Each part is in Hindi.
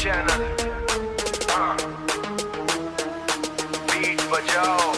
चैनल बीट बजाओ,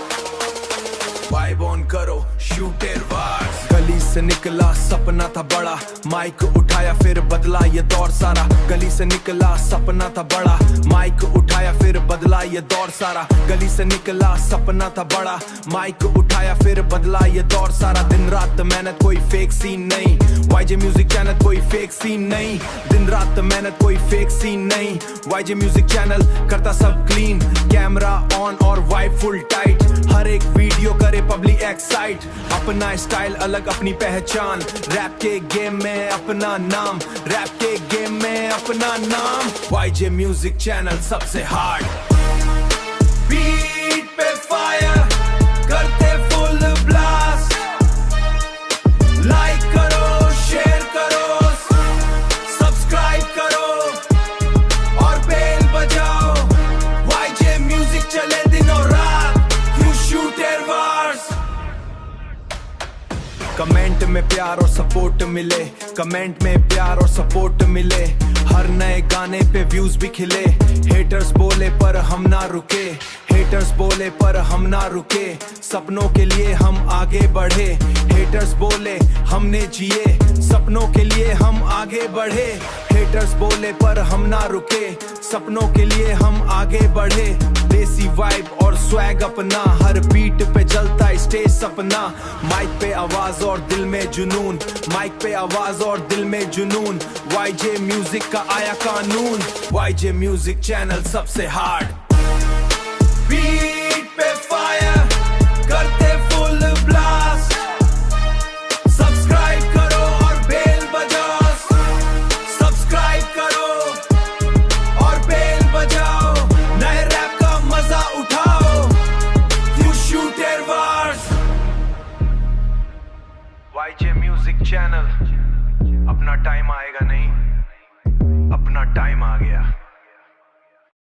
वाइब ऑन करो, शूटर वार्स। गली से निकला सपना था बड़ा, माइक उठाया फिर बदला ये दौर सारा। गली से निकला सपना था बड़ा, माइक उठाया फिर बदला ये दौर सारा। गली से निकला सपना था बड़ा, माइक उठाया फिर बदला ये दौर सारा। दिन रात मेहनत कोई फेक सीन नहीं, वाईजे म्यूजिक चैनल कोई फेक सीन नहीं। दिन रात मेहनत कोई फेक सीन नहीं, वाईजे म्यूजिक चैनल करता सब क्लीन। कैमरा ऑन और वाइब फुल टाइट, हर एक वीडियो करे पब्लिक एक्साइट। अपना स्टाइल अलग अपनी पहचान, रैप के गेम में अपना नाम, रैप के गेम में अपना नाम। वाईजे म्यूजिक चैनल सबसे हार्ड, बीट पे फायर करते फुल ब्लास्ट। लाइक करो, शेयर करो, सब्सक्राइब करो और बेल बजाओ। वाईजे म्यूजिक चले दिन और रात, यू शूटर वार्स। कमेंट में प्यार और सपोर्ट मिले, कमेंट में प्यार और सपोर्ट मिले। हर नए गाने पे व्यूज भी खिले। हेटर्स बोले पर हम ना रुके, हेटर्स बोले पर हम ना रुके। सपनों के लिए हम आगे बढ़े, हेटर्स बोले हमने जिए। सपनों के लिए हम आगे बढ़े, हेटर्स बोले पर हम ना रुके। सपनों के लिए हम आगे बढ़े। देसी वाइब और स्वैग अपना, हर बीट पे जलता स्टेज सपना। माइक पे आवाज और दिल में जुनून, माइक पे आवाज और दिल में जुनून। वाईजे म्यूजिक का आया कानून, वाईजे म्यूजिक चैनल सबसे हार्ड। बीट पे फायर करते फुल ब्लास्ट। सब्सक्राइब करो और बेल बजाओ, सब्सक्राइब करो और बेल बजाओ। नए रैप का मजा उठाओ, you shooter wars. YJ music channel, अपना टाइम आएगा नहीं, अपना टाइम आ गया।